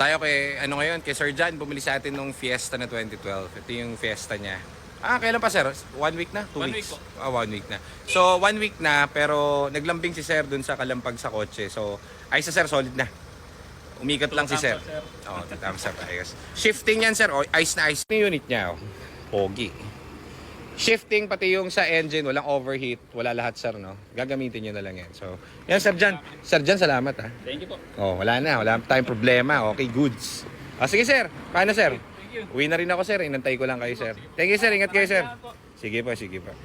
Tayo kay, ano ngayon, kay Sir John, bumili sa atin nung Fiesta na 2012. Ito yung Fiesta niya. Kailan pa sir? 1 week na? 2 weeks? 1 week po. 1 week na. So, 1 week na, pero naglambing si sir dun sa kalampag sa kotse. So, ayos na sir, solid na. Umikot lang si sir. Oo, thumbs up. Ayos. Shifting yan sir, ice na ice. Yung unit niya, pogi. Shifting, pati yung sa engine, walang overheat, wala lahat sir, no? Gagamitin nyo na lang yan. So, yan Sir John. Sir John, salamat ha. Thank you po. Wala tayong problema. Okay, goods. Sige sir, paano sir? Thank you. Uwi na rin ako sir, inantay ko lang kayo sir. Thank you sir, ingat kayo sir. Sige po, sige po.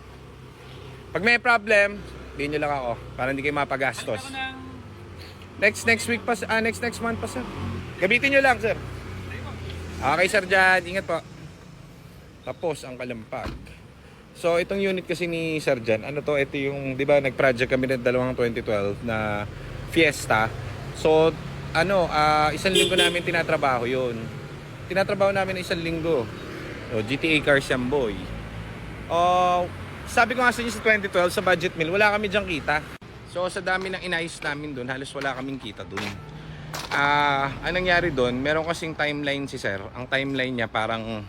Pag may problem, hindi nyo lang ako, para hindi kayo mapagastos. Next week pa, next month pa sir. Gamitin nyo lang sir. Okay Sir John, ingat po. Tapos ang kalampag. So itong unit kasi ni Sir John, ito yung, di ba nag-project kami ng dalawang 2012 na Fiesta. So isang linggo namin tinatrabaho yun. Tinatrabaho namin isang linggo. So, GTA Cars yan boy. Sabi ko nga sa inyo sa 2012 sa budget meal, wala kami dyang kita. So sa dami ng inayos namin doon, halos wala kaming kita doon. Anong nangyari doon, meron kasing timeline si Sir. Ang timeline niya parang,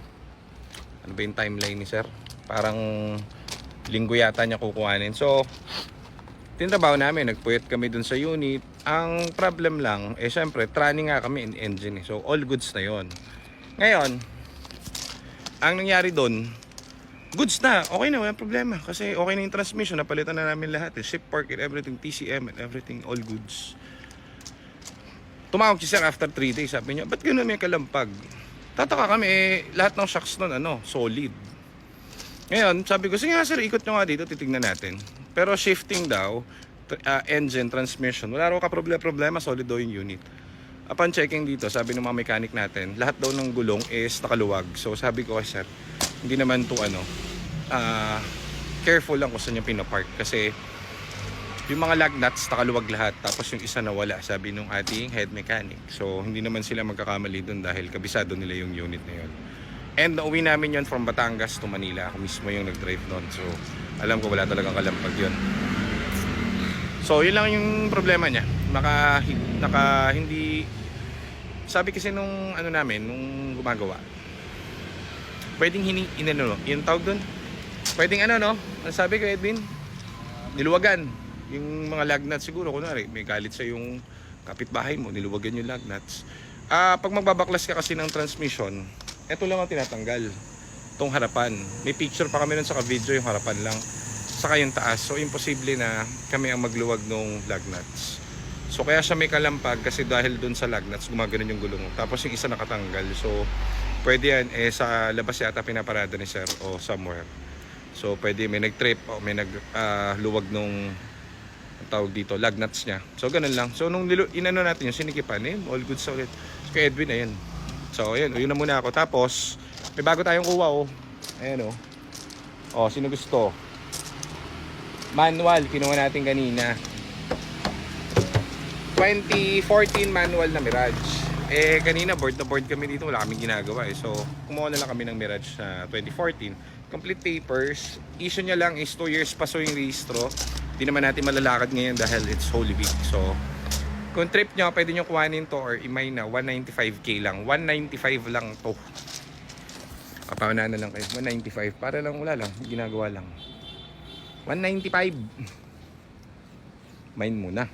ano ba yung timeline ni Sir? Parang linggo yata niya kukuhanin. So, tinrabaho namin, nagpuyat kami dun sa unit. Ang problem lang, syempre, training nga kami in engine. So, all goods na yon. Ngayon, ang nangyari dun, goods na, okay na, walang problema. Kasi okay na yung transmission, napalitan na namin lahat. Ship park and everything, TCM and everything, all goods. Tumawag si Sir after 3 days, sabi niya, ba't gano'n may kalampag? Tataka kami, lahat ng shocks nun, solid. Ngayon, sabi ko, sige nga sir, ikot nyo nga dito, titignan natin. Pero shifting daw, engine, transmission, wala raw ka-problema, solid daw yung unit. Upon checking dito, sabi ng mga mechanic natin, lahat daw ng gulong is nakaluwag. So sabi ko sir, hindi naman to careful lang kung saan yung pinapark. Kasi yung mga lug nuts nakaluwag lahat, tapos yung isa nawala, sabi nung ating head mechanic. So hindi naman sila magkakamali dun dahil kabisado nila yung unit na yun. And nauwi namin yon from Batangas to Manila. Ako mismo yung nag-drive noon. So, alam ko wala talagang kalampag yun. So, yun lang yung problema niya. Hindi... Sabi kasi nung namin, nung gumagawa, pwedeng yung tawag dun? Pwedeng no? Ano sabi ko, Edwin? Niluwagan. Yung mga lug nuts siguro, kunwari, may galit sa yung kapitbahay mo, niluwagan yung lug nuts. Pag magbabaklas ka kasi ng transmission, ito lang ang tinatanggal, itong harapan. May picture pa kami nun sa video, yung harapan lang, saka yung taas. So imposible na kami ang magluwag ng lug nuts. So kaya siya may kalampag kasi dahil dun sa lug nuts gumagano yung gulong, tapos yung isa nakatanggal. So pwede yan, sa labas yata pinaparada ni Sir o somewhere. So pwede may nag-trip o may nagluwag nung tawag dito, lug nuts niya. So ganun lang. So nung inano natin yung sinikipan, all good solid. So kay Edwin, ayan. So ayun, yun na muna ako. Tapos may bago tayong kuha Ayan sino gusto? Manual, kinuha natin kanina. 2014 manual na Mirage. Kanina board na board kami dito, wala kaming ginagawa So kumuha na lang kami ng Mirage na 2014. Complete papers. Issue niya lang is 2 years pa so yung registro. Hindi naman natin malalakad ngayon dahil it's Holy Week. So kung trip nyo, pwede nyo kuhanin to or imay na 195k lang. 195 lang to. Kapauna na lang kayo. 195. Para lang, wala lang. Ginagawa lang. 195. Mine muna.